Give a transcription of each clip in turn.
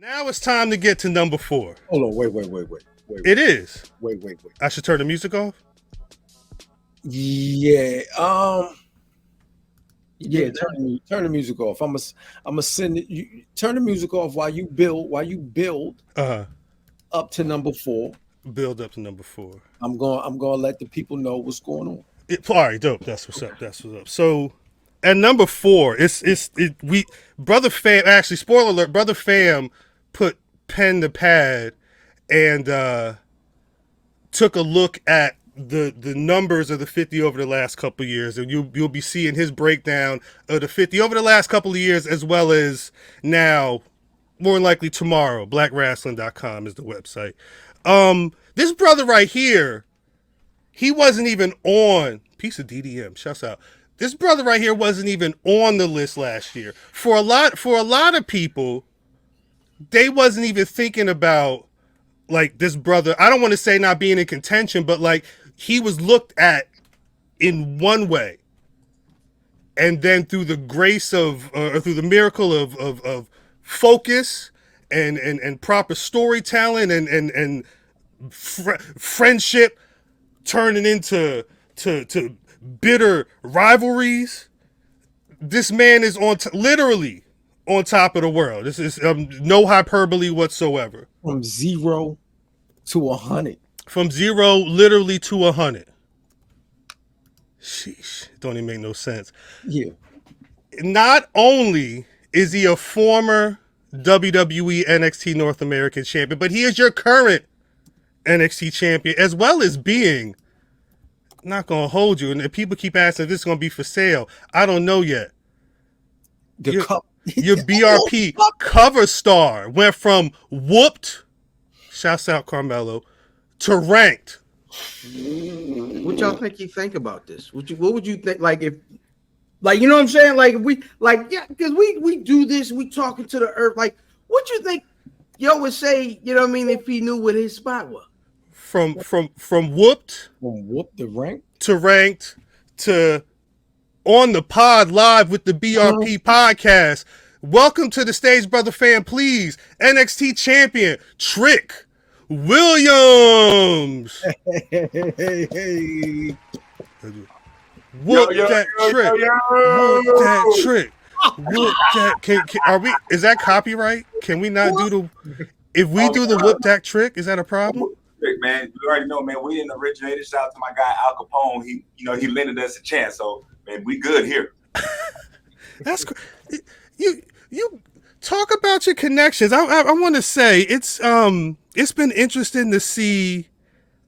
Now it's time to get to number 4. Hold on, wait. It is. Wait. I should turn the music off? Yeah. Yeah. Turn the music off. I'm gonna send it. You turn the music off while you build up to number 4. Build up to number 4. I'm gonna let the people know what's going on. All right, dope. That's what's up. So, at number 4, we Brother Fam. Actually, spoiler alert. Brother Fam put pen to pad and took a look at the numbers of the 50 over the last couple of years, and you'll be seeing his breakdown of the 50 over the last couple of years, as well as now, more than likely tomorrow. BlackRasslin.com is the website. This brother right here, he wasn't even on piece of DDM. Shouts out. This brother right here wasn't even on the list last year. For a lot of people, they wasn't even thinking about like this brother. I don't want to say not being in contention, but like he was looked at in one way, and then through the grace of or through the miracle of focus and proper storytelling and friendship turning into to bitter rivalries. This man is literally on top of the world. This is no hyperbole whatsoever. From 0 to 100. From 0 literally to 100. Sheesh, don't even make no sense. Yeah. Not only is he a former WWE NXT North American champion, but he is your current NXT champion, as well as being, not gonna hold you, and people keep asking if this is gonna be for sale. I don't know yet. Your BRP cover star went from whooped, shouts out Carmelo, to ranked. What y'all think about this? What would you think? Like if, like, you know what I'm saying? Like if we, like, yeah, because we do this, we talking to the earth. Like, what you think Yo would say? You know what I mean? If he knew what his spot was. From whooped, to ranked to on the pod live with the BRP podcast. Welcome to the stage, Brother Fan, please. NXT Champion Trick Williams. Hey. Whoop that trick. Whoop that trick. Whoop that. Are we? Is that copyright? Can we not do the? If we do the whoop that trick, is that a problem? Man, you already know, man. We didn't originate. Shout out to my guy Al Capone. He lended us a chance. So, man, we good here. That's you talk about your connections. I want to say it's been interesting to see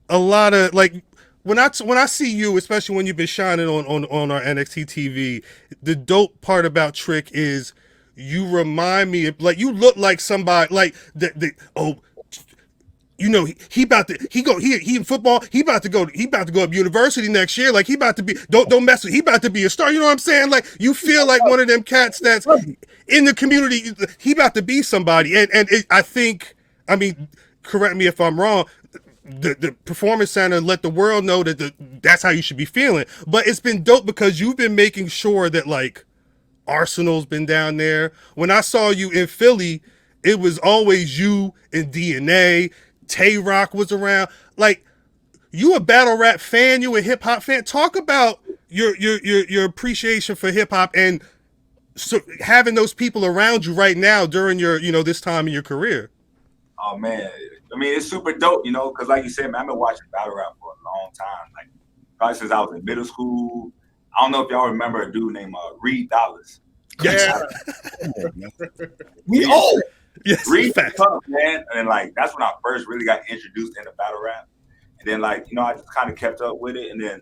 a lot of, like, when I see you, especially when you've been shining on our NXT TV. The dope part about Trick is you remind me of, like, you look like somebody like you know, he in football, he about to go up university next year. Like, he about to be, don't mess with, he about to be a star. You know what I'm saying? Like, you feel like one of them cats that's in the community. He about to be somebody. And I think, I mean, correct me if I'm wrong, the Performance Center let the world know that that's how you should be feeling. But it's been dope because you've been making sure that, like, Arsenal's been down there. When I saw you in Philly, it was always you and DNA. Tay Rock was around. Like, you a battle rap fan, you a hip hop fan. Talk about your appreciation for hip hop and so having those people around you right now during your, you know, this time in your career. Oh man, I mean, it's super dope, you know, because like you said, man, I've been watching battle rap for a long time, like probably since I was in middle school. I don't know if y'all remember a dude named Reed Dollars. Yes. We old. Yes, Reed tough, man, and like that's when I first really got introduced into battle rap, and then, like, you know, I just kind of kept up with it, and then,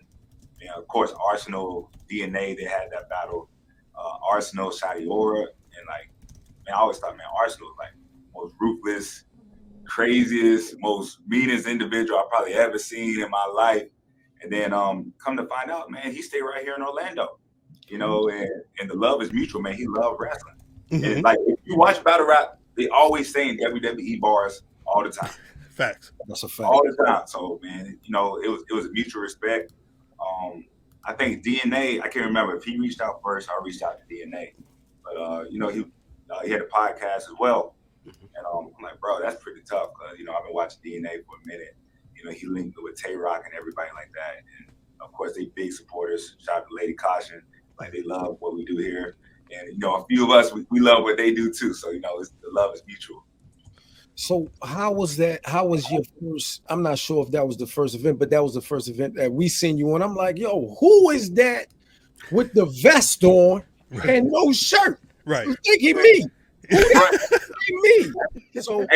you know, of course, Arsenal, DNA, they had that battle, Arsenal, Shadi Aura, and, like, man, I always thought, man, Arsenal was like most ruthless, craziest, most meanest individual I probably ever seen in my life, and then come to find out, man, he stayed right here in Orlando, you know, and the love is mutual, man. He loved wrestling, and like if you watch battle rap, they always saying WWE bars all the time. Facts. That's a fact. All the time. So, man, you know, it was mutual respect. I think DNA, I can't remember if he reached out first or I reached out to DNA. But, you know, he had a podcast as well. And I'm like, bro, that's pretty tough. Cause I've been watching DNA for a minute. He linked with Tay Rock and everybody like that. And of course, they big supporters. Shout out to Lady Caution. Like, they love what we do here. And a few of us, we love what they do too. So the love is mutual. So how was that? How was your first? I'm not sure if that was the first event, but that was the first event that we seen you on. I'm like, yo, who is that with the vest on and no shirt? Right. You think he me? Me. So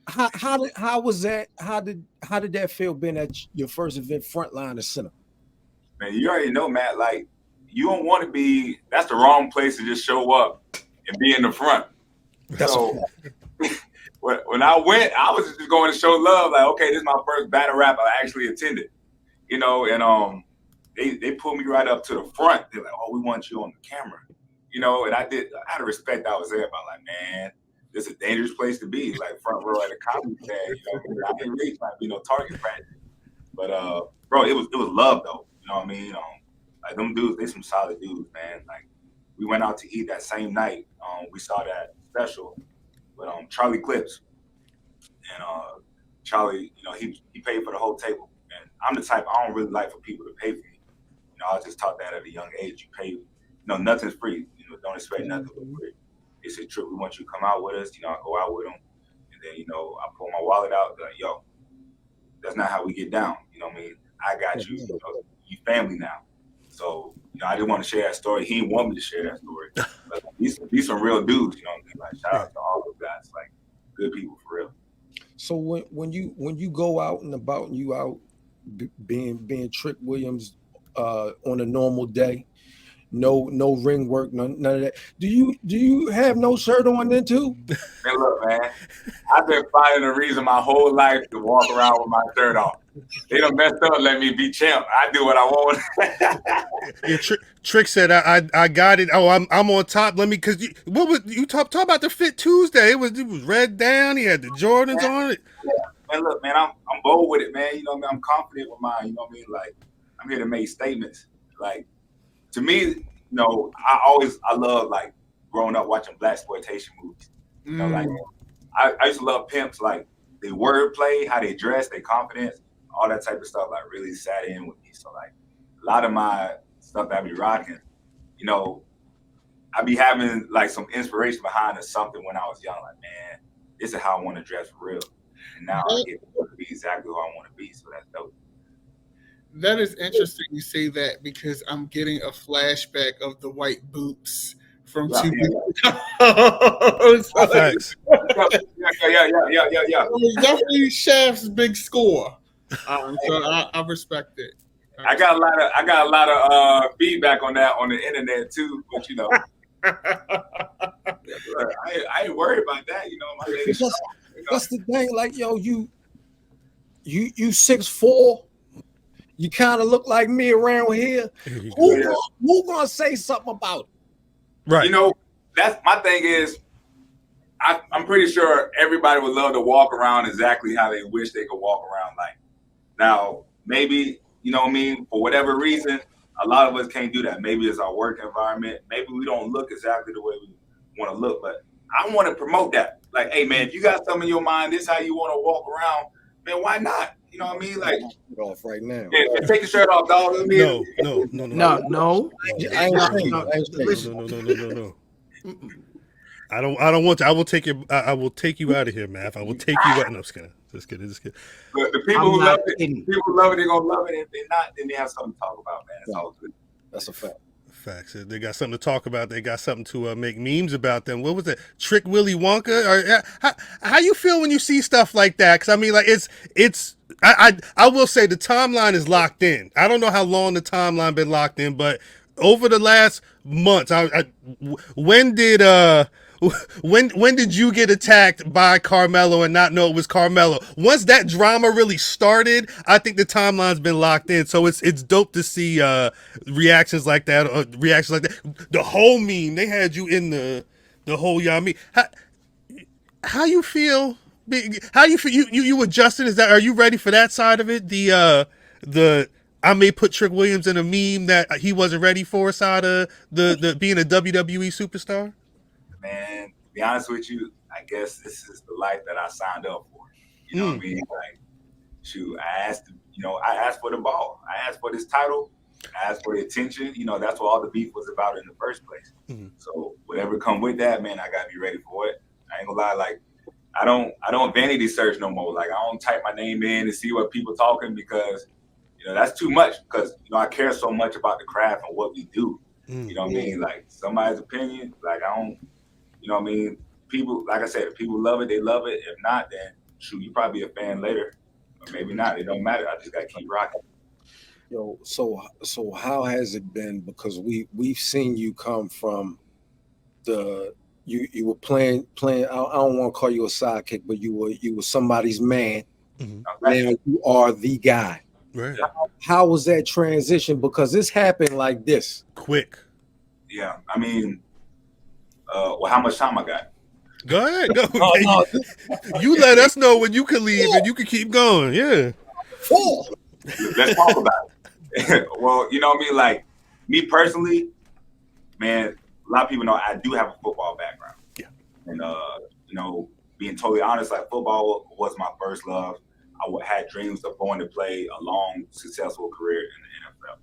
how was that? How did that feel being at your first event, frontline or center? Man, you already know, Matt. Like, you don't want to be. That's the wrong place to just show up and be in the front. So when I went, I was just going to show love. Like, okay, this is my first battle rap I actually attended. And they pulled me right up to the front. They're like, "Oh, we want you on the camera." And out of respect, I was there. But I'm like, man, this is a dangerous place to be. Like, front row at a comedy fan. I didn't really try to be no target practice. But bro, it was love though. You know what I mean? Like, them dudes, they some solid dudes, man. Like, we went out to eat that same night. We saw that special with Charlie Clips, and Charlie, he paid for the whole table. And I'm the type, I don't really like for people to pay for me. I was just taught that at a young age. You pay, nothing's free. Don't expect nothing for free. They said, Trip, we want you to come out with us. I go out with them, and then I pull my wallet out. Like, yo, that's not how we get down. You know what I mean? I got you. You family now. So, I didn't want to share that story. He didn't want me to share that story. But these some real dudes, you know what I mean? Like, shout out to all those guys, like, good people for real. So when you go out and about and you out being Trick Williams on a normal day, no ring work, none of that. Do you have no shirt on then too? Man, look, man, I've been finding a reason my whole life to walk around with my shirt off. They done messed up, let me be champ. I do what I want. Yeah, Trick said I got it. Oh, I'm on top. Let me, because what was you talk about the Fit Tuesday? It was red down. He had the Jordans on it. Yeah, man, look, man, I'm bold with it, man. I'm confident with mine. You know what I mean? Like, I'm here to make statements. Like, to me, I love, like, growing up watching blaxploitation movies. Like, I used to love pimps, like, their wordplay, how they dress, their confidence, all that type of stuff, like, really sat in with me. So, like, a lot of my stuff that I be rocking, I be having, like, some inspiration behind something when I was young. Like, man, this is how I want to dress for real. And now I get to be exactly who I want to be. So that's dope. That is interesting you say that, because I'm getting a flashback of the white boots from 2 weeks ago. Thanks. Yeah. It was definitely Shaft's big score. So I respect it. I got a lot of feedback on that on the internet too, but I ain't worried about that. My lady. That's the thing. Like, yo, you 6'4". You kind of look like me around here. Who gonna say something about it? Right. That's my thing is, I'm pretty sure everybody would love to walk around exactly how they wish they could walk around. Like, now, maybe, for whatever reason, a lot of us can't do that. Maybe it's our work environment. Maybe we don't look exactly the way we want to look. But I want to promote that. Like, hey, man, if you got something in your mind, this is how you want to walk around, man, why not? You know what I mean? Like, it off right now. Yeah, take the shirt off, dog. No. I don't want to. I will take you. I will take you out of here, Math. I will take you out. No, just kidding. But the people who love it, they're gonna love it. If they're not, then they have something to talk about, man. That's all good. That's a fact. Facts. They got something to talk about. They got something to make memes about them. What was it? Trick Willy Wonka? Or how you feel when you see stuff like that? Because I mean, like, it's. I will say the timeline is locked in. I don't know how long the timeline been locked in, but over the last months, when did you get attacked by Carmelo and not know it was Carmelo? Once that drama really started, I think the timeline's been locked in. So it's dope to see reactions like that. The whole meme, they had you in the whole Yami. How you feel? How you feel? You adjusted? Are you ready for that side of it? The I may put Trick Williams in a meme that he wasn't ready for side of the being a WWE superstar. Man, to be honest with you, I guess this is the life that I signed up for. You know what I mean? Like, shoot, I asked for the ball. I asked for this title. I asked for the attention. You know, that's what all the beef was about in the first place. So whatever come with that, man, I gotta be ready for it. I ain't gonna lie, like I don't vanity search no more. Like I don't type my name in and see what people talking because that's too much. Because I care so much about the craft and what we do. You know what I mean? Like somebody's opinion, like I don't. You know what I mean? People, like I said, if people love it, they love it. If not, then shoot, you probably a fan later, or maybe not. It don't matter. I just gotta keep rocking. Yo, so how has it been? Because we've seen you come from you were playing. I don't want to call you a sidekick, but you were somebody's man. Okay. Now you are the guy. Right. How was that transition? Because this happened like this. Quick. Yeah, I mean, well, how much time I got? Go ahead. Go. No. You let us know when you can leave and you can keep going. Yeah. Let's talk about it. Well, you know what I mean? Like, me personally, man, a lot of people know I do have a football background. Yeah. And, being totally honest, like, football was my first love. I had dreams of going to play a long, successful career in the NFL.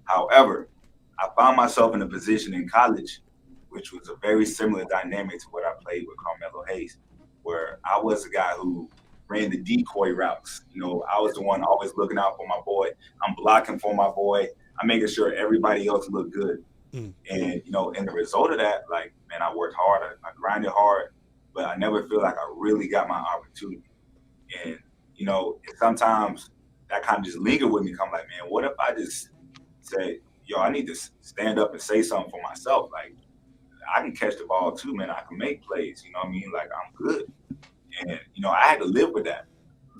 However, I found myself in a position in college, which was a very similar dynamic to what I played with Carmelo Hayes, where I was the guy who ran the decoy routes. I was the one always looking out for my boy. I'm blocking for my boy. I'm making sure everybody else looked good. And, and the result of that, like, man, I worked hard. I grinded hard, but I never feel like I really got my opportunity. And, sometimes that kind of just lingered with me. I'm like, man, what if I just say, yo, I need to stand up and say something for myself. Like, I can catch the ball too, man. I can make plays. You know what I mean? Like, I'm good. And, I had to live with that.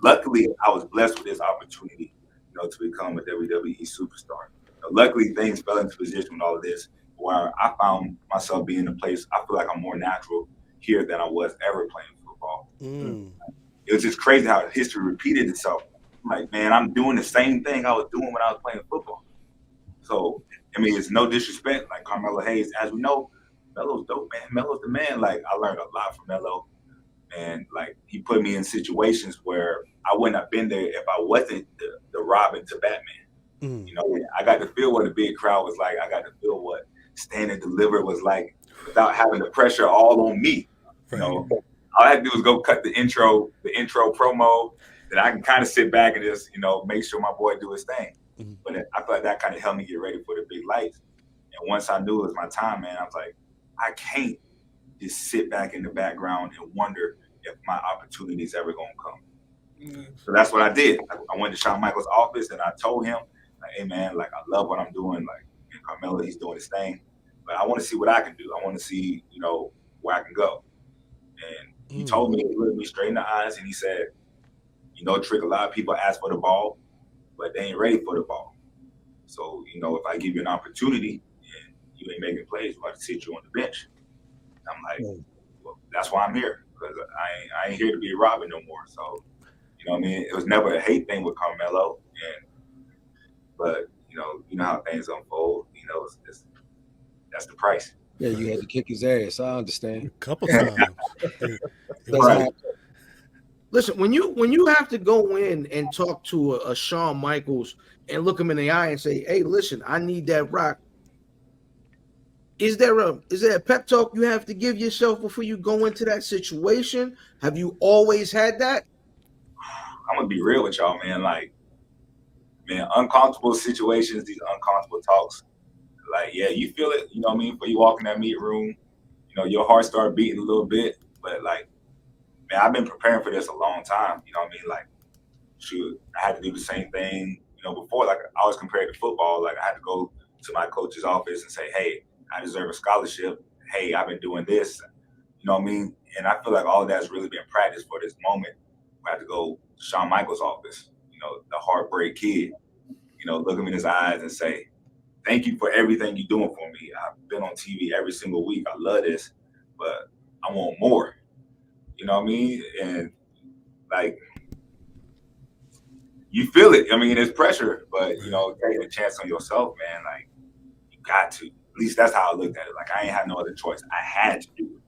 Luckily, I was blessed with this opportunity, to become a WWE superstar. Luckily, things fell into position with all of this where I found myself being in a place I feel like I'm more natural here than I was ever playing football. It was just crazy how history repeated itself. Like, man, I'm doing the same thing I was doing when I was playing football. So, I mean, it's no disrespect. Like Carmelo Hayes, as we know, Melo's dope, man. Melo's the man. Like, I learned a lot from Melo. And, like, he put me in situations where I wouldn't have been there if I wasn't the Robin to Batman. I got to feel what the big crowd was like. I got to feel what Stand and Deliver was like without having the pressure all on me. Right. All I had to do was go cut the intro promo. Then I can kind of sit back and just, make sure my boy do his thing. But I feel like that kind of helped me get ready for the big lights. And once I knew it was my time, man, I was like, I can't just sit back in the background and wonder if my opportunity is ever going to come. So that's what I did. I went to Shawn Michaels' office and I told him, like, hey, man, like, I love what I'm doing. Like, Carmelo, he's doing his thing. But I want to see what I can do. I want to see, where I can go. And he told me, he looked me straight in the eyes and he said, Trick, a lot of people ask for the ball, but they ain't ready for the ball. So, if I give you an opportunity and you ain't making plays, I'm going to sit you on the bench. I'm like, well, that's why I'm here, because I ain't here to be a Robin no more. So, what I mean? It was never a hate thing with Carmelo, but you know how things unfold. That's the price. Yeah, you had to kick his ass. I understand. A couple times. Right. Listen, when you have to go in and talk to a Shawn Michaels and look him in the eye and say, "Hey, listen, I need that rock." Is there a pep talk you have to give yourself before you go into that situation? Have you always had that? I'm gonna be real with y'all, man. Like, man, uncomfortable situations, these uncomfortable talks. Like, yeah, you feel it. You know what I mean? But you walk in that meeting room, your heart start beating a little bit. But like, man, I've been preparing for this a long time. You know what I mean? Like, shoot, I had to do the same thing. Before, like, I was compared to football. Like, I had to go to my coach's office and say, hey, I deserve a scholarship. Hey, I've been doing this. You know what I mean? And I feel like all of that's really been practiced for this moment. I had to go to Shawn Michaels' office, the heartbreak kid, look him in his eyes and say, thank you for everything you're doing for me. I've been on TV every single week. I love this, but I want more. You know what I mean? And, like, you feel it. I mean, it's pressure, but, taking a chance on yourself, man, like, you got to. At least that's how I looked at it. Like, I ain't had no other choice. I had to do it.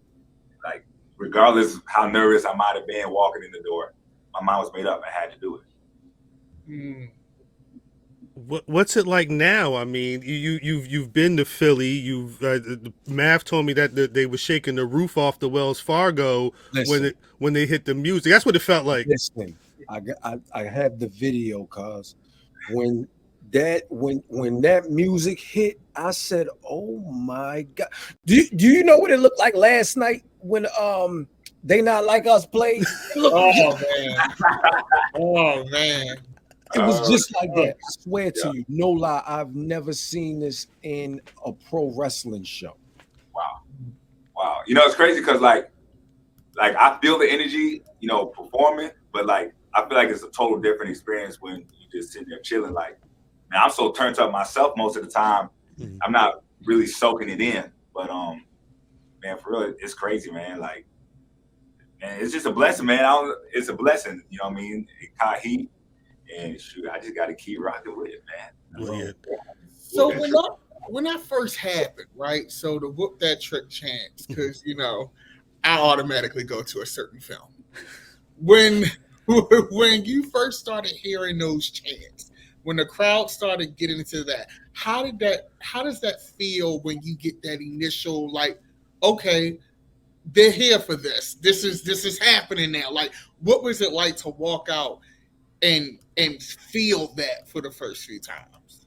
Like, regardless of how nervous I might have been walking in the door, my mind was made up. I had to do it. What's it like now? I mean, you've been to Philly. Mav told me that they were shaking the roof off the Wells Fargo when they hit the music. That's what it felt like. Listen, I have the video, cause when that music hit, I said, "Oh my God!" Do you know what it looked like last night when They Not Like Us played? Oh man. It was just like that. I swear to you, no lie. I've never seen this in a pro wrestling show. Wow. You know, it's crazy because like I feel the energy, you know, performing, but like I feel like it's a total different experience when you just sitting there chilling. Like, man, I'm so turned up myself most of the time. I'm not really soaking it in. But man, for real, it's crazy, man. Like, man, it's just a blessing, man. It's a blessing, you know what I mean? It caught heat. And shoot, I just got to keep rocking with it, man. So when that first happened, right? So to whoop that trick chance, because you know, I automatically go to a certain film. When you first started hearing those chants, when the crowd started getting into that, how does that feel when you get that initial like, okay, they're here for this. This is happening now. Like, what was it like to walk out and feel that for the first few times?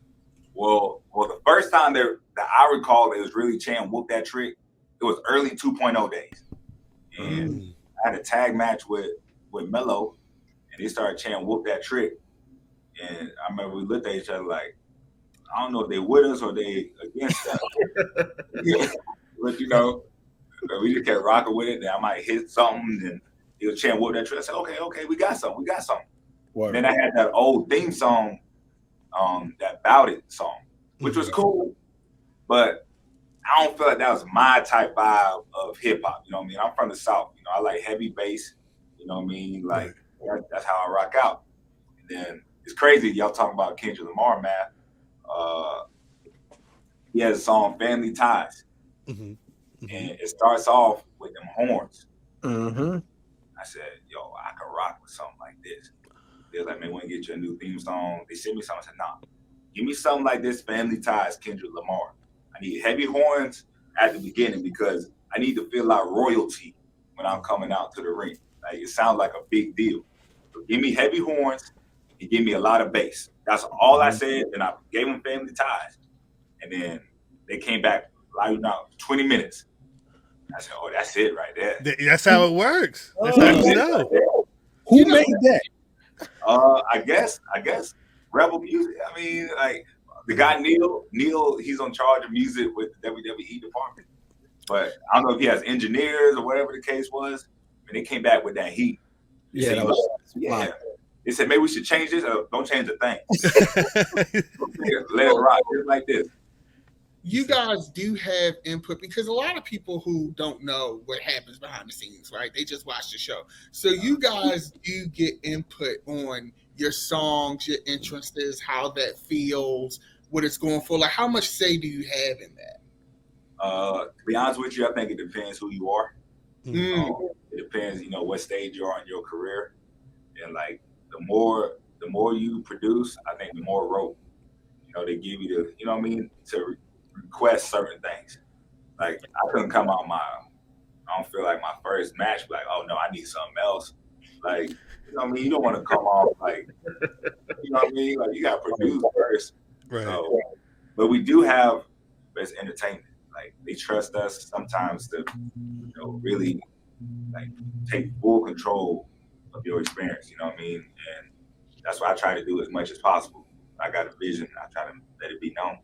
Well, the first time that I recall it was really chanting "Whoop That Trick," it was early 2.0 days, and I had a tag match with Melo, and they started chanting "Whoop That Trick," and I remember we looked at each other like, I don't know if they with us or they against us. But you know, we just kept rocking with it. Then I might hit something, and he was chanting "Whoop That Trick." I said, okay, we got something. Word. Then I had that old theme song, that Bout It song, which was cool, but I don't feel like that was my type vibe of hip hop. You know what I mean? I'm from the South. You know, I like heavy bass. You know what I mean? Like that's how I rock out. And then it's crazy. Y'all talking about Kendrick Lamar, man. He has a song "Family Ties," and it starts off with them horns. I said, "Yo, I can rock with something like this." They're like, "Man, we want to get you a new theme song." They sent me something. I said, "Nah, give me something like this, Family Ties, Kendrick Lamar. I need heavy horns at the beginning because I need to feel like royalty when I'm coming out to the ring. Like, it sounds like a big deal. So give me heavy horns and give me a lot of bass." That's all I said, and I gave them Family Ties. And then they came back, like, 20 minutes. I said, "Oh, that's it right there." That's how it works. That's how you know. Who made that? I guess Rebel Music. I mean, like the guy Neil, he's on charge of music with the WWE department. But I don't know if he has engineers or whatever the case was. And they came back with that heat. They said, They said, maybe we should change this. Don't change a thing. Let it rock just like this. You guys do have input because a lot of people who don't know what happens behind the scenes, right? They just watch the show. So you guys do get input on your songs, your entrances, how that feels, what it's going for. Like, how much say do you have in that? To be honest with you, I think it depends who you are. It depends, you know, what stage you are in your career. And like the more you produce, I think the more rope, you know, they give you the, you know what I mean, to request certain things. Like I couldn't come out I don't feel like my first match, like, oh no, I need something else. Like, you know what I mean? You don't want to come off like, you know what I mean? Like you got to produce first. Right. So, but we do have best entertainment. Like they trust us sometimes to, you know, really like take full control of your experience. You know what I mean? And that's what I try to do as much as possible. I got a vision. I try to let it be known.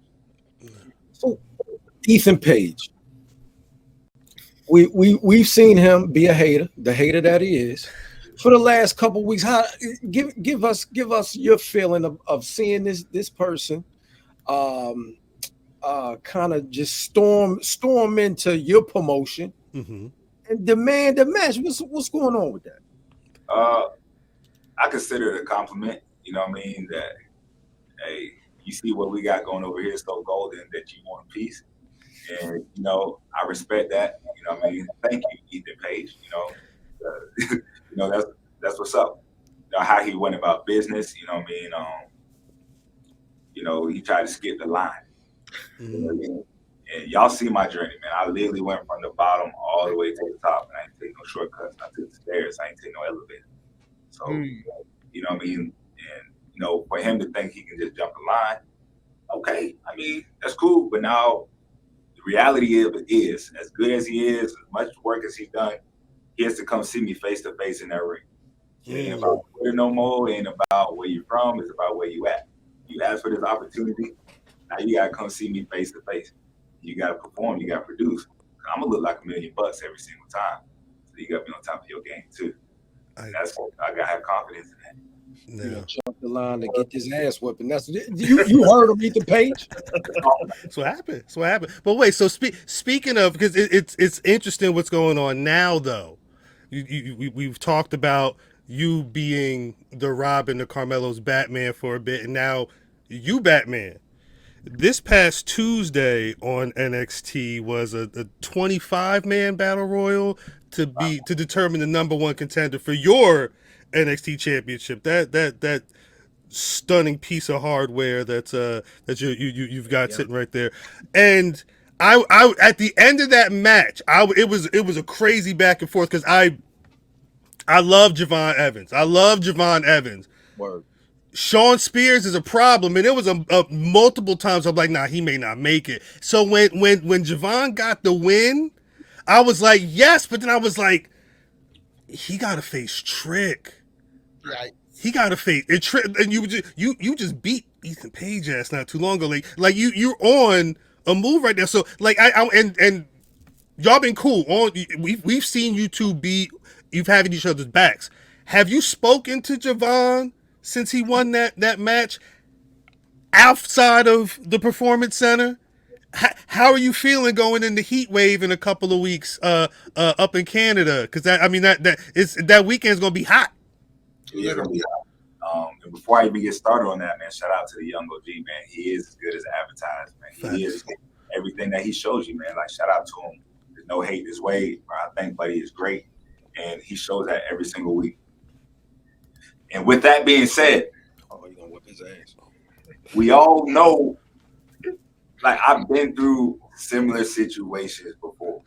So, Ethan Page, we've seen him be a hater, the hater that he is, for the last couple of weeks. How give us your feeling of seeing this person, kind of just storm into your promotion and demand a match. What's going on with that? I consider it a compliment. You know what I mean? That hey, you see what we got going over here, so golden that you want a piece. And I respect that. What I mean, thank you, Ethan Page. That's what's up. How he went about business. What I mean, he tried to skip the line. And y'all see my journey, man. I literally went from the bottom all the way to the top, and I didn't take no shortcuts. I took the stairs. I didn't take no elevator. So, what I mean? And, for him to think he can just jump the line, okay. I mean, that's cool. But now the reality of it is, as good as he is, as much work as he's done, he has to come see me face to face in that ring. It ain't about Twitter no more. It ain't about where you're from. It's about where you at. You asked for this opportunity. Now you got to come see me face to face. You got to perform. You got to produce. I'm going to look like $1 million every single time. So you got to be on top of your game, too. I got to have confidence in that. No. Jump the line to get this ass whipping. That's you heard him, Ethan Page. That's what happened. But wait, so speaking of, because it's interesting what's going on now, though. We've talked about you being the Robin to Carmelo's Batman for a bit, and now you Batman. This past Tuesday on NXT was a 25-man battle royal to determine the number one contender for your NXT Championship. That stunning piece of hardware that you've got sitting right there. And I at the end of that match, it was a crazy back and forth because I love Javon Evans. Word. Sean Spears is a problem, and it was a multiple times I'm like, nah, he may not make it. So when Javon got the win, I was like, yes, but then I was like, he got to face Trick. Right. He got to face it. And you just beat Ethan Page ass not too long ago. Like you're on a move right now. So like and y'all been cool. We've seen you two you've having each other's backs. Have you spoken to Javon since he won that match outside of the Performance Center? How are you feeling going into Heat Wave in a couple of weeks up in Canada? Because that weekend's gonna be hot. Yeah, it's gonna be hot. And before I even get started on that, man, shout out to the young OG, man. He is as good as advertised, man. He is everything that he shows you, man. Like, shout out to him. There's no hate this way. I think Buddy is great, and he shows that every single week. And with that being said, you gonna whip his ass. We all know, like, I've been through similar situations before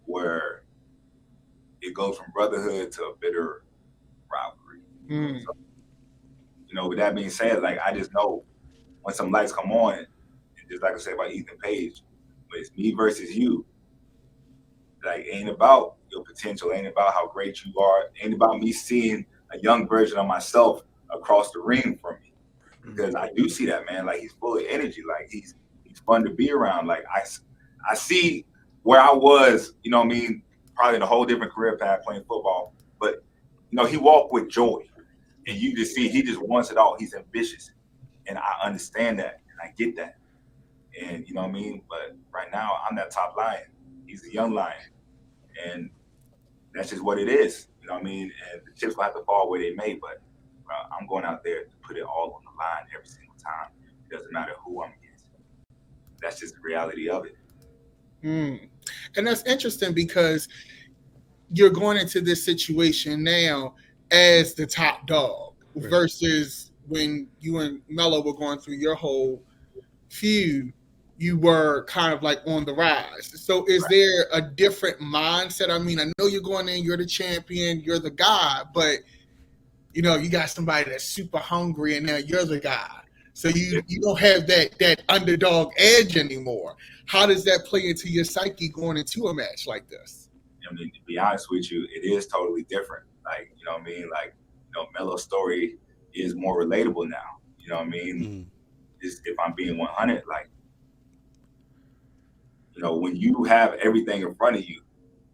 where it goes from brotherhood to a bitter rivalry. So, with that being said, like, I just know when some lights come on, and just like I said about Ethan Page, but it's me versus you. Like, it ain't about your potential, it ain't about how great you are, it ain't about me seeing a young version of myself across the ring from me. Because I do see that, man. Like, he's full of energy. Like, he's fun to be around. Like, I see where I was, probably in a whole different career path playing football. But, he walked with joy. And you just see he just wants it all. He's ambitious. And I understand that. And I get that. And, But right now, I'm that top lion. He's a young lion. And that's just what it is. And the chips will have to fall where they may, but I'm going out there to put it all on the line every single time. It doesn't matter who I'm against. That's just the reality of it. And that's interesting because you're going into this situation now as the top dog versus when you and Melo were going through your whole feud, you were kind of like on the rise. So is there a different mindset? I mean, I know you're going in, you're the champion, you're the guy, but you got somebody that's super hungry and now you're the guy. So you don't have that underdog edge anymore. How does that play into your psyche going into a match like this? To be honest with you, it is totally different. Like, Like, Melo's story is more relatable now. Just if I'm being 100, like, when you have everything in front of you,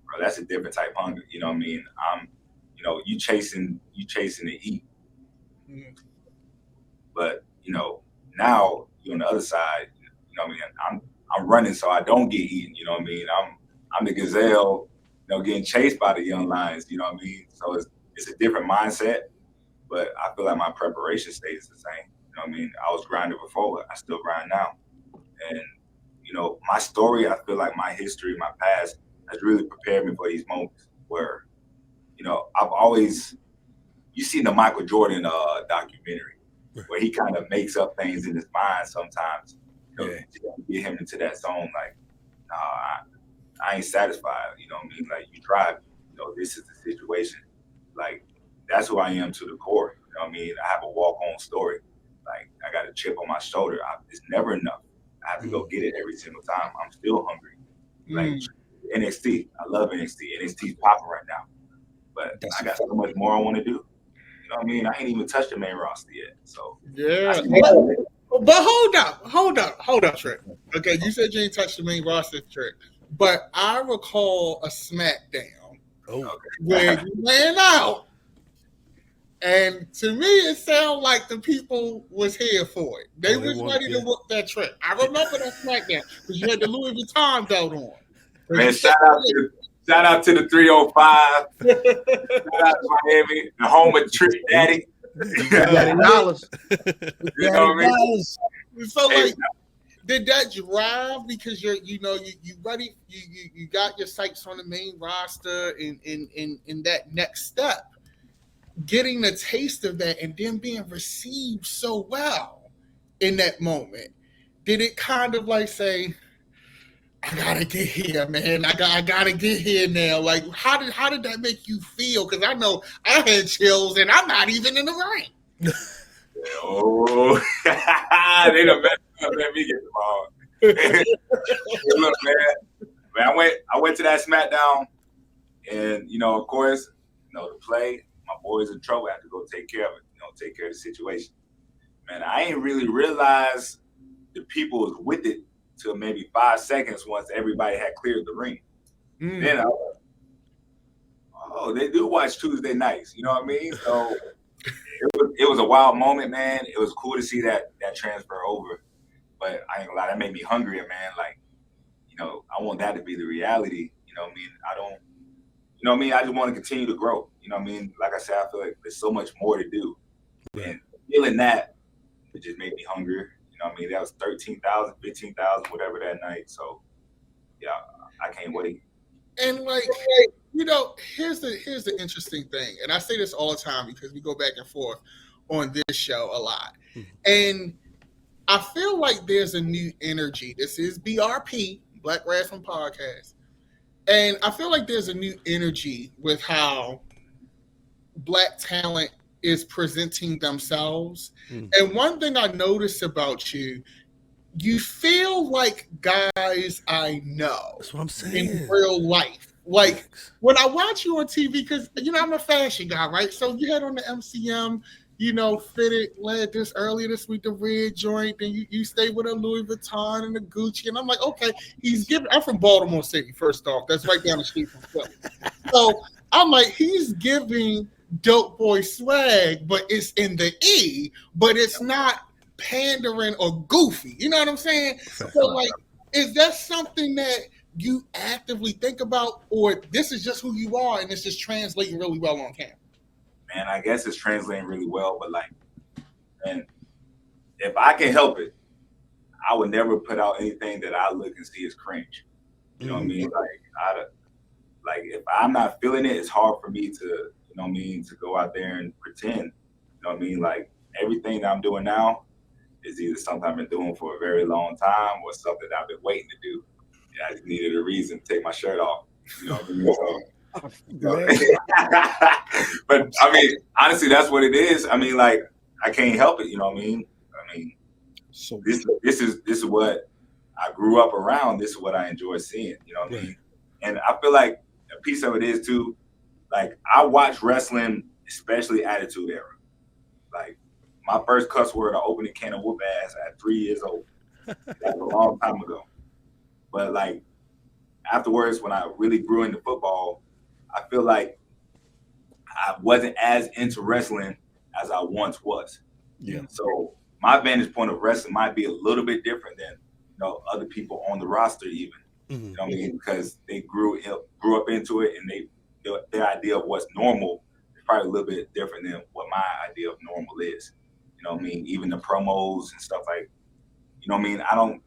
bro, that's a different type of hunger. I'm, you chasing to eat. But, now you're on the other side, I'm running so I don't get eaten, I'm the gazelle, getting chased by the young lions, So it's a different mindset, but I feel like my preparation stays the same. I was grinding before, I still grind now. And, you know, my story, I feel like my history, my past has really prepared me for these moments where, you know, I've always, you see the Michael Jordan documentary where he kind of makes up things in his mind sometimes, you know, to get him into that zone. Like, nah, I ain't satisfied. You know what I mean? Like, you drive, you know, this is the situation. Like, that's who I am to the core. You know what I mean? I have a walk-on story. Like, I got a chip on my shoulder. It's never enough. I have to go get it every single time. I'm still hungry. Like, NXT, I love NXT. NXT's popping right now. But I got so much more I want to do. You know what I mean? I ain't even touched the main roster yet. So, yeah. But hold up, Trick. Okay, you said you ain't touched the main roster, Trick. But I recall a SmackDown where you ran out. And to me, it sounded like the people was here for it. They was ready to whoop that Trick. I remember that SmackDown because you had the Louis Vuitton belt on. Man, shout out to the 305. Shout out to Miami, the home of Trick Daddy. $30. You know what I mean? So like, did that drive because you ready? You got your sights on the main roster in that next step. Getting the taste of that and then being received so well in that moment, did it kind of like say, I gotta get here, man. I gotta get here now. Like, how did that make you feel? Because I know I had chills and I'm not even in the ring. Oh, they done messed up. Let me get the ball. Look, man, I went to that SmackDown, and you know, of course, you know, the play. My boys in trouble. I have to go take care of it. You know, take care of the situation. Man, I ain't really realized the people was with it till maybe 5 seconds once everybody had cleared the ring. Then I was like, they do watch Tuesday nights. You know what I mean? So it was a wild moment, man. It was cool to see that transfer over. But I ain't gonna lie, that made me hungrier, man. Like, you know, I want that to be the reality. You know what I mean? You know what I mean? I just want to continue to grow. You know what I mean? Like I said, I feel like there's so much more to do. And feeling that, it just made me hungrier. You know what I mean? That was 13,000, 15,000, whatever that night. So, yeah, I can't wait. And like, you know, here's the interesting thing. And I say this all the time because we go back and forth on this show a lot. And I feel like there's a new energy. This is BRP, Black Rasslin Podcast. And I feel like there's a new energy with how Black talent is presenting themselves. And one thing I noticed about you, you feel like guys I know. That's what I'm saying. In real life. Like, when I watch you on TV, because, you know, I'm a fashion guy, right? So you had on the MCM, you know, fitted, led this earlier this week, the red joint, and you stay with a Louis Vuitton and a Gucci. And I'm like, okay, I'm from Baltimore City, first off. That's right down the street from Philly. So I'm like, he's giving dope boy swag, but it's in the E, but it's not pandering or goofy. You know what I'm saying? So, like, is that something that you actively think about, or this is just who you are and it's just translating really well on camera? Man, I guess it's translating really well, but like, man, if I can help it, I would never put out anything that I look and see as cringe. You know what I mean? Like, if I'm not feeling it, it's hard for me to, you know what I mean, to go out there and pretend. You know what I mean? Like, everything that I'm doing now is either something I've been doing for a very long time or something that I've been waiting to do. I just needed a reason to take my shirt off. You know what I mean? But I mean, honestly, that's what it is. I mean, like, I can't help it. You know what I mean? So this is what I grew up around. This is what I enjoy seeing. You know what I mean? And I feel like a piece of it is too. Like, I watch wrestling, especially Attitude Era. Like, my first cuss word, I opened a can of whoop ass at 3 years old. That was a long time ago. But like, afterwards, when I really grew into football, I feel like I wasn't as into wrestling as I once was. Yeah. So my vantage point of wrestling might be a little bit different than, you know, other people on the roster even. You know what I mean? Because they grew up into it, and their idea of what's normal is probably a little bit different than what my idea of normal is. You know what I mean? Even the promos and stuff, like, you know what I mean? I don't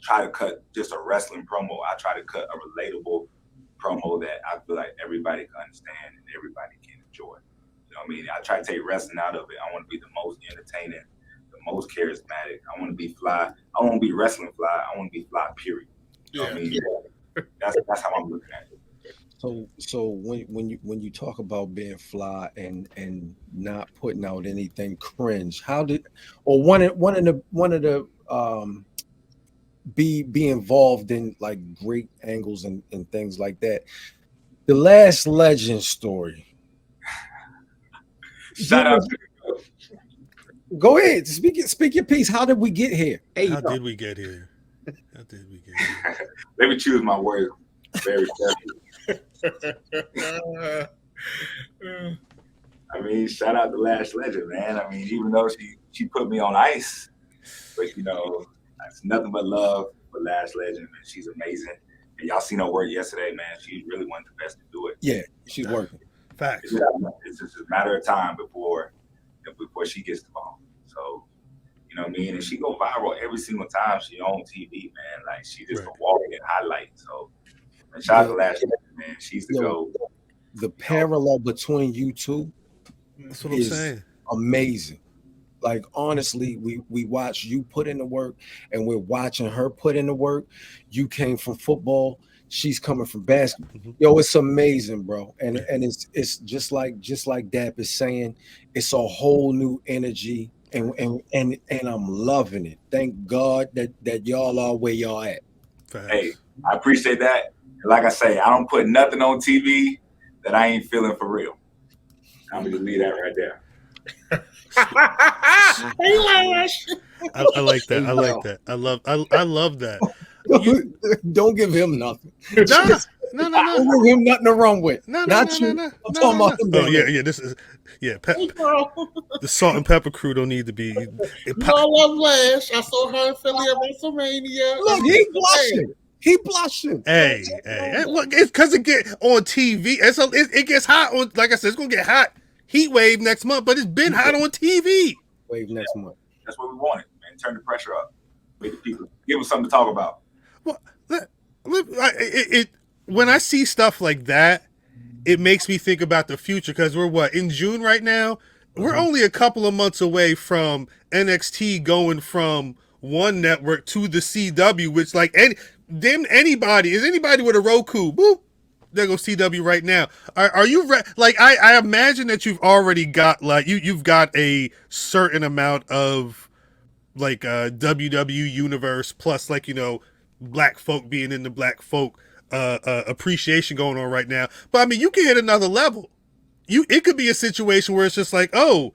try to cut just a wrestling promo. I try to cut a relatable promo that I feel like everybody can understand and everybody can enjoy. You know what I mean? I try to take wrestling out of it. I want to be the most entertaining, the most charismatic. I want to be fly. I want to be wrestling fly. I want to be fly, period. You know what I mean? That's how I'm looking at it. So when you talk about being fly and not putting out anything cringe, how did or one of the be involved in like great angles and things like that. The Last Legend story. Shout out to Go ahead, speak your piece. How did we get here? How did we get here? Let me choose my words very carefully. I mean, shout out to Last Legend, man. I mean, even though she put me on ice, but you know, it's nothing but love for Last Legend, man. She's amazing. And y'all seen her work yesterday, man. She's really one of the best to do it. Yeah, she's working. Facts. It's just a matter of time before she gets the ball. So, you know what I mean? And she go viral every single time she on TV, man. Like she just a walking highlight. So, and shout out to Last Legend, man. She's the GOAT. The parallel between you two That's what I'm saying. Amazing. Like honestly, we watch you put in the work and we're watching her put in the work. You came from football, she's coming from basketball. Mm-hmm. Yo, it's amazing, bro. And it's just like Dap is saying, it's a whole new energy and I'm loving it. Thank God that y'all are where y'all at. Facts. Hey, I appreciate that. Like I say, I don't put nothing on TV that I ain't feeling for real. I'm gonna leave that right there. I like that. I like that. I love that. Don't give him nothing. No. Don't give him nothing to run with. No. I'm talking about him. Oh yeah. This is the salt and pepper crew don't need to be. I love Lash. I saw her in Philly at WrestleMania. Look, he blushing. He blushing. Hey. Look, it's because it get on TV. It gets hot on. Like I said, it's gonna get hot. Heat wave next month, but it's been hot on TV. Wave next month. That's what we wanted, man. Turn the pressure up. Make the people give them something to talk about. Well, when I see stuff like that, it makes me think about the future because we're in June right now. We're only a couple of months away from NXT going from one network to the CW, which anybody with a Roku, boop, there goes CW right now. Are you I imagine that you've already got you've got a certain amount of WW universe plus black folk being in the black folk appreciation going on right now. But I mean, you can hit another level. It could be a situation where it's just like, oh,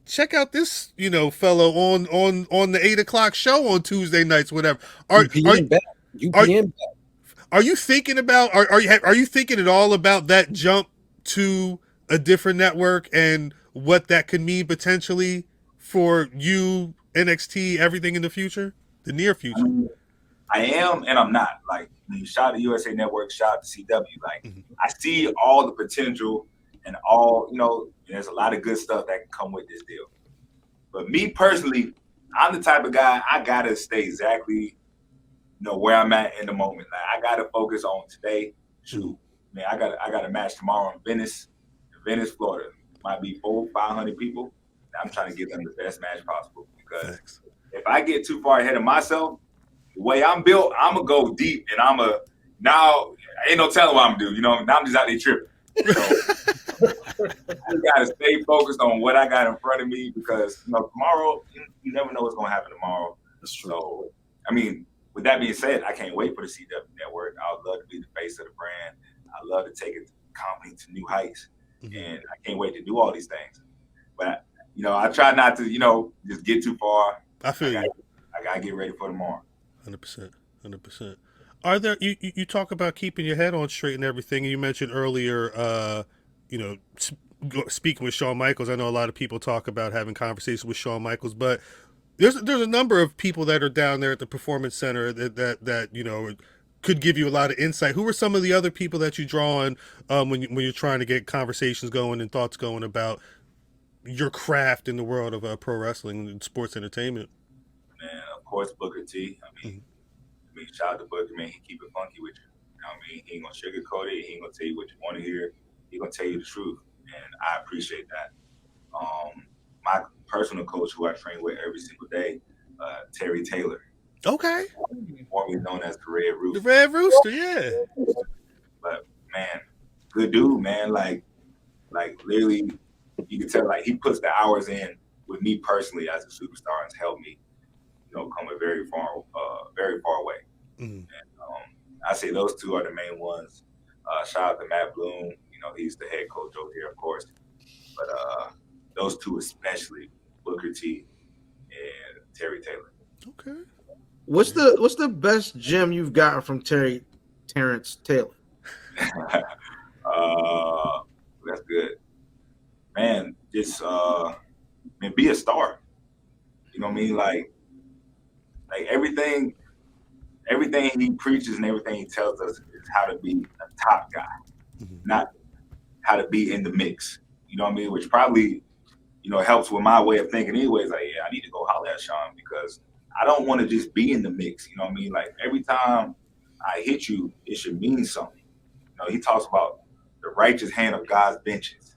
check out this fellow on the 8:00 show on Tuesday nights, whatever. Are you thinking about are you thinking at all about that jump to a different network and what that could mean potentially for you, NXT, everything in the future, the near future? I am and I'm not. Shout out to USA Network, shout out to CW. I see all the potential and all, there's a lot of good stuff that can come with this deal. But me personally, I'm the type of guy, I gotta stay exactly where I'm at in the moment. I gotta focus on today. Shoot, man, I got a match tomorrow in Venice, Florida. Might be 400-500 people. I'm trying to give them the best match possible because if I get too far ahead of myself, the way I'm built, I'm gonna go deep and now ain't no telling what I'm gonna do. Now I'm just out there tripping. So I gotta stay focused on what I got in front of me because tomorrow you never know what's gonna happen tomorrow. That's true. So I mean, with that being said, I can't wait for the CW network. I would love to be the face of the brand. I love to take it company to new heights, and I can't wait to do all these things. But I try not to just get too far. I feel you. I gotta get ready for tomorrow. 100%. Are there you talk about keeping your head on straight and everything, and you mentioned earlier, speaking with Shawn Michaels. I know a lot of people talk about having conversations with Shawn Michaels, but there's a number of people that are down there at the Performance Center that could give you a lot of insight. Who are some of the other people that you draw on when you're trying to get conversations going and thoughts going about your craft in the world of pro wrestling and sports entertainment? Man, of course, Booker T. I mean, mean, shout out to Booker, man. He keep it funky with you. You know what I mean? He ain't gonna sugarcoat it. He ain't gonna tell you what you want to hear. He gonna tell you the truth, and I appreciate that. My personal coach, who I train with every single day, Terry Taylor, Okay. formerly known as the Red The Rooster. Red Rooster, yeah. But man, good dude, man. Like literally, you can tell like he puts the hours in with me personally as a superstar and helped me, come a very far way. Mm. And I say those two are the main ones. Shout out to Matt Bloom. He's the head coach over here, of course. But those two especially, Booker T and Terry Taylor. Okay. What's the best gem you've gotten from Terrence Taylor? That's good. Man, just be a star. You know what I mean? Like everything he preaches and everything he tells us is how to be a top guy, not how to be in the mix. You know what I mean? Which probably, helps with my way of thinking anyways. Like, yeah, I need to go holler at Sean because I don't want to just be in the mix. You know what I mean? Like every time I hit you, it should mean something. He talks about the righteous hand of God's benches.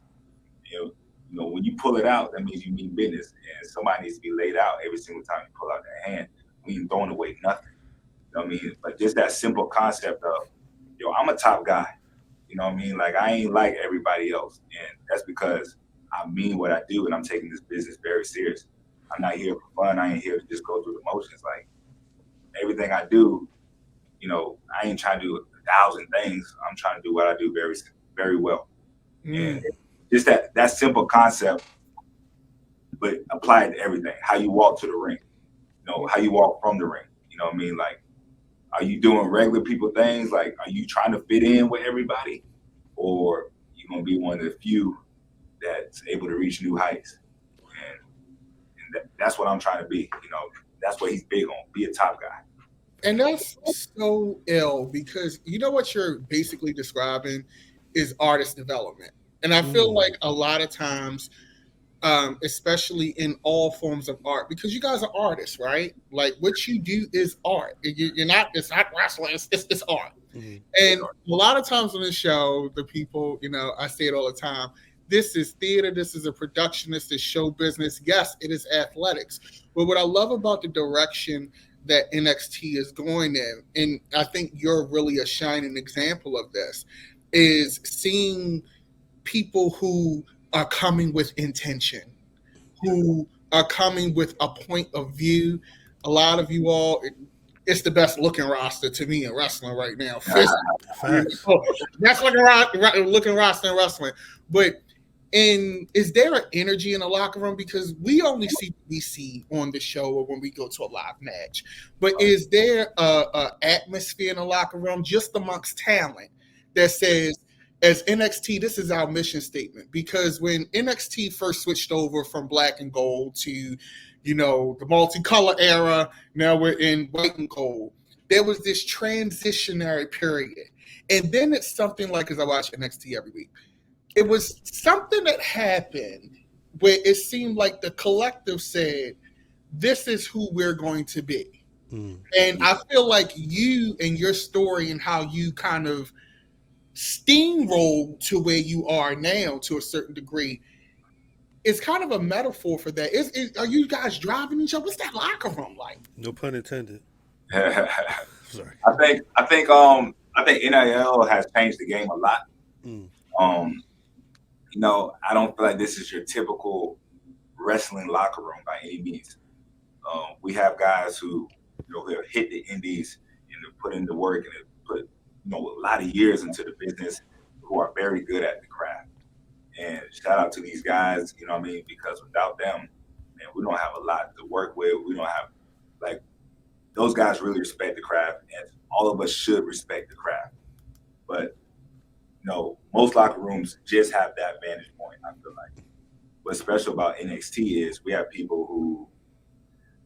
When you pull it out, that means you mean business, and somebody needs to be laid out every single time you pull out that hand. We ain't throwing away nothing. You know what I mean? But just that simple concept of, I'm a top guy. You know what I mean? Like I ain't like everybody else, and that's because I mean what I do, and I'm taking this business very serious. I'm not here for fun. I ain't here to just go through the motions. Like everything I do, I ain't trying to do 1,000 things. I'm trying to do what I do very, very well. And just that simple concept, but apply it to everything. How you walk to the ring, how you walk from the ring. You know what I mean? Like, are you doing regular people things? Like, are you trying to fit in with everybody? Or you going to be one of the few that's able to reach new heights? And that's what I'm trying to be. That's what he's big on. Be a top guy. And that's so ill because what you're basically describing is artist development. And I feel like a lot of times, especially in all forms of art, because you guys are artists, right? Like what you do is art. It's not wrestling, it's art. Mm-hmm. And a lot of times on the show, the people, I say it all the time, this is theater, this is a production, this is show business. Yes, it is athletics. But what I love about the direction that NXT is going in, and I think you're really a shining example of this, is seeing people who are coming with intention, who are coming with a point of view. A lot of you all, it's the best looking roster to me in wrestling right now. Best looking roster in wrestling. But is there an energy in the locker room? Because we only see what we see on the show or when we go to a live match. But is there a atmosphere in the locker room just amongst talent that says, as NXT, this is our mission statement? Because when NXT first switched over from black and gold to, the multicolor era, now we're in white and gold, there was this transitionary period. And then it's something like, as I watch NXT every week, it was something that happened where it seemed like the collective said, this is who we're going to be. And I feel like you and your story and how you kind of steamroll to where you are now to a certain degree is kind of a metaphor for that. Are you guys driving each other? What's that locker room like? No pun intended. Sorry. I think NIL has changed the game a lot. I don't feel like this is your typical wrestling locker room by any means. We have guys who have hit the indies and have put in the work and have put a lot of years into the business, who are very good at the craft. And shout out to these guys, because without them, man, we don't have a lot to work with. We don't have, those guys really respect the craft, and all of us should respect the craft. But, most locker rooms just have that vantage point, I feel like. What's special about NXT is we have people who,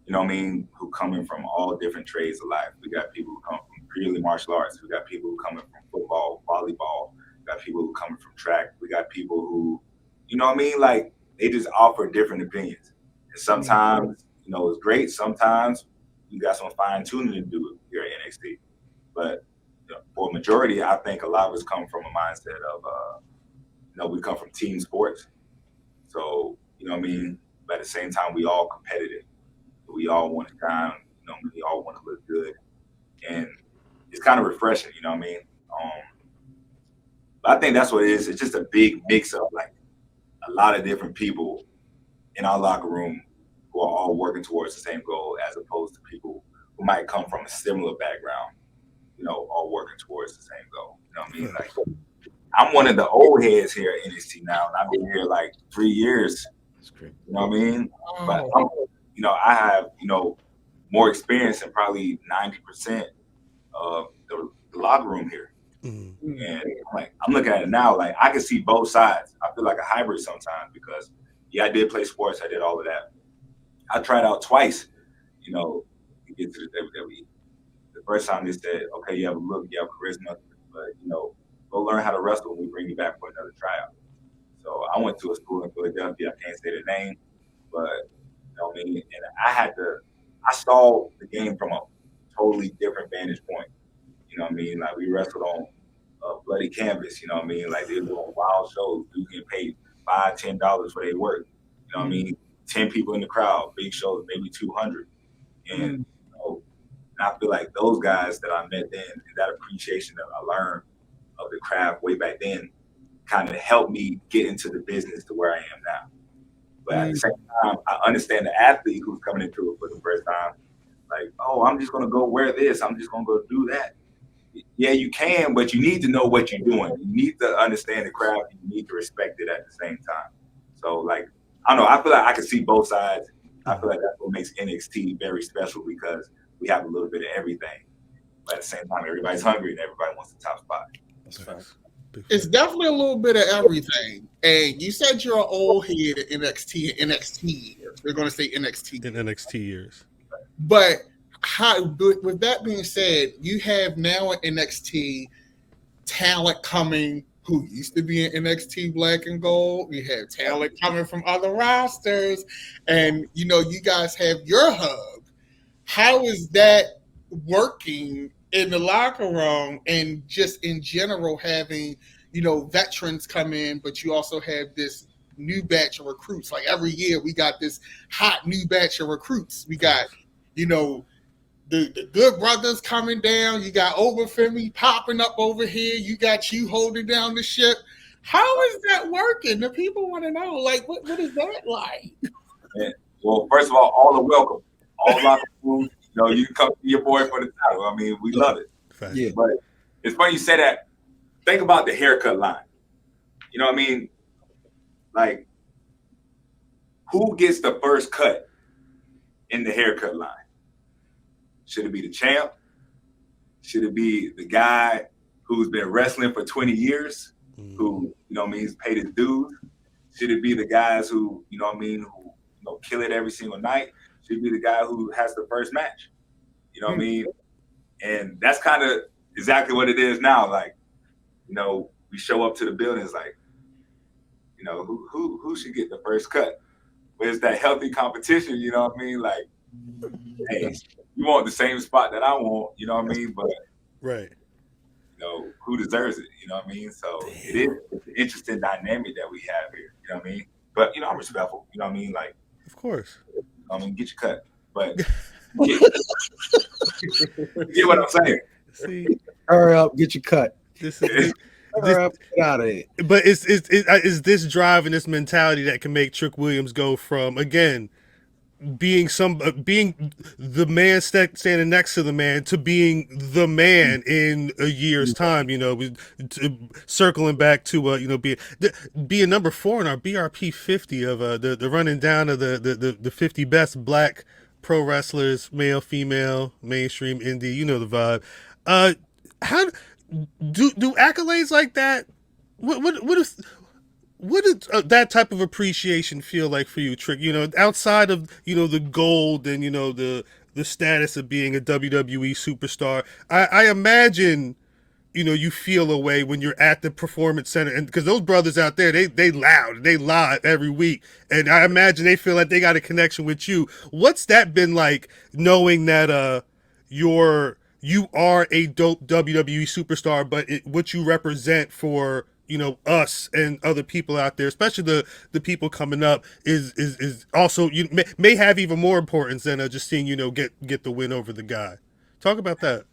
who come in from all different trades of life. We got people who come from purely martial arts. We got people who come in from football, volleyball. We got people who come from track. We got people who, they just offer different opinions. And sometimes, it's great. Sometimes you got some fine tuning to do here at NXT. But for a majority, I think a lot of us come from a mindset of, we come from team sports. So, but at the same time, we all competitive. We all want to shine, we all want to look good. And it's kind of refreshing, but I think that's what it is. It's just a big mix of like a lot of different people in our locker room who are all working towards the same goal, as opposed to people who might come from a similar background, all working towards the same goal. Like, I'm one of the old heads here at NXT now, and I've been here like 3 years. That's great. You know what I mean? Oh. But I have more experience in probably 90% of the locker room here. Mm-hmm. And I'm looking at it now, like I can see both sides. I feel like a hybrid sometimes because I did play sports, I did all of that. I tried out twice, to get to the WWE. The first time they said, okay, you have a look, you have charisma, but go learn how to wrestle when we bring you back for another tryout. So I went to a school in Philadelphia, I can't say the name, but and I saw the game from a totally different vantage point. Like we wrestled on a bloody canvas, like they were doing wild shows, dudes getting paid $5-10 for their work. 10 people in the crowd, big shows, maybe 200. And, I feel like those guys that I met then, and that appreciation that I learned of the craft way back then kind of helped me get into the business to where I am now. But at the same time, I understand the athlete who's coming into it for the first time. Like, oh, I'm just going to go wear this. I'm just going to go do that. Yeah, you can, but you need to know what you're doing. You need to understand the craft. You need to respect it at the same time. So, like, I don't know. I feel like I can see both sides. I feel like that's what makes NXT very special because we have a little bit of everything. But at the same time, everybody's hungry and everybody wants the top spot. That's facts. It's definitely a little bit of everything. And you said you're an old head at NXT and NXT years. We're going to say NXT. In NXT years. But with that being said, you have now an NXT talent coming who used to be in NXT Black and Gold. You have talent coming from other rosters. And, you guys have your hub. How is that working in the locker room and just in general having, veterans come in, but you also have this new batch of recruits? Like every year we got this hot new batch of recruits. We got, the Good Brothers coming down. You got Overfemi popping up over here. You got you holding down the ship. How is that working? The people want to know, like, what is that like? Yeah. Well, first of all are welcome. All locker rooms, you can come to your boy for the title. I mean, we love it. Yeah. But it's funny you say that. Think about the haircut line. You know what I mean? Like, who gets the first cut in the haircut line? Should it be the champ? Should it be the guy who's been wrestling for 20 years, who, he's paid his dues? Should it be the guys who, who kill it every single night? Should it be the guy who has the first match? You know what I mean? And that's kind of exactly what it is now. Like, we show up to the buildings like, who should get the first cut? Where's that healthy competition? You know what I mean? Like, hey, you want the same spot that I want, you know what I mean? But right, who deserves it? You know what I mean? So it's an interesting dynamic that we have here. You know what I mean? But I'm respectful. You know what I mean? Like, of course. Get your cut, but get what I'm saying. See, hurry up, get your cut. this is. Hurry up, get out of here. But it's this drive and this mentality that can make Trick Williams go from, again, being the man standing next to the man to being the man in a year's time. Circling back to being number 4 in our BRP 50 of the running down of the 50 best black pro wrestlers, male, female, mainstream, indie. The vibe. How do accolades like that? What does that type of appreciation feel like for you, Trick? Outside of the gold and the status of being a WWE superstar, I imagine you feel a way when you're at the performance center, and because those brothers out there, they loud, they live every week, and I imagine they feel like they got a connection with you. What's that been like, knowing that you are a dope WWE superstar, but what you represent for us and other people out there, especially the people coming up, is also may have even more importance than just seeing get the win over the guy. Talk about that.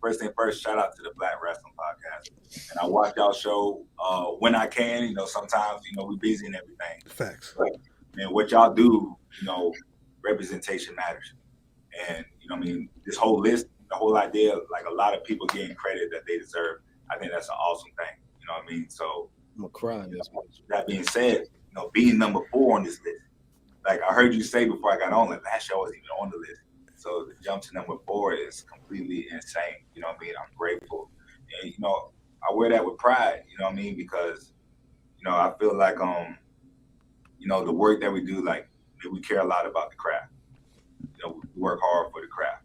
First thing first, shout out to the Black Wrestling Podcast. And I watch y'all show when I can. Sometimes we busy and everything. Facts. But man, what y'all do, representation matters. And this whole list, the whole idea, like a lot of people getting credit that they deserve, I think that's an awesome thing. You know what I mean? So I'm crying. That being said, being number 4 on this list, like I heard you say before I got on, like last year I wasn't even on the list. So the jump to number 4 is completely insane. You know what I mean? I'm grateful. And, I wear that with pride, because, I feel like, the work that we do, like, we care a lot about the craft. We work hard for the craft.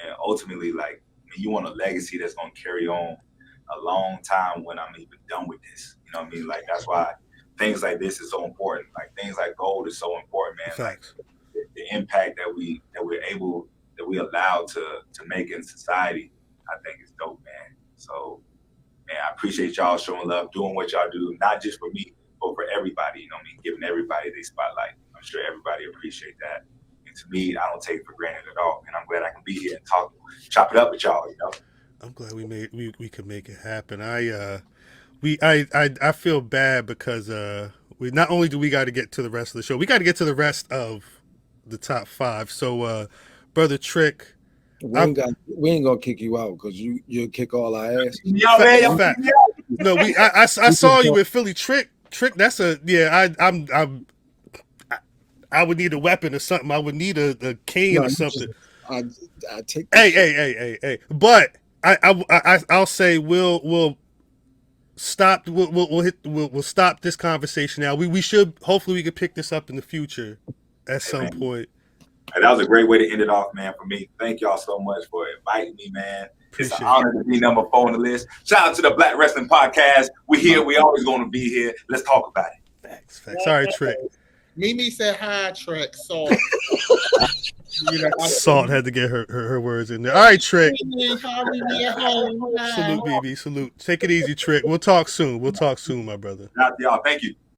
And ultimately, like, you want a legacy that's going to carry on a long time when I'm even done with this. You know what I mean? Like, that's why things like this is so important. Like, things like gold is so important, man. Facts. Like, the impact that we allowed to make in society, I think is dope, man. So, man, I appreciate y'all showing love, doing what y'all do, not just for me, but for everybody. Giving everybody their spotlight. I'm sure everybody appreciate that. And to me, I don't take it for granted at all. And I'm glad I can be here and chop it up with y'all. I'm glad we could make it happen. I feel bad because we not only do we got to get to the rest of the show, we got to get to the rest of the top 5. So, brother Trick, we ain't gonna kick you out because you'll kick all our ass. No, I saw you with Philly Trick. That's I would need a weapon or something. I would need a cane or something. I take. Hey. But I'll say we'll stop. We'll stop this conversation now. We should, hopefully we could pick this up in the future at some point. That was a great way to end it off, man, for me. Thank y'all so much for inviting me, man. It's an honor to be number 4 on the list. Shout out to the Black Wrestling Podcast. We here. We always going to be here. Let's talk about it. Facts. All right, Trick. Mimi said hi, Trick. Salt. Salt had to get her words in there. All right, Trick. Salute, Salute, BB. Salute. Take it easy, Trick. We'll talk soon, my brother. Shout out to y'all. Thank you.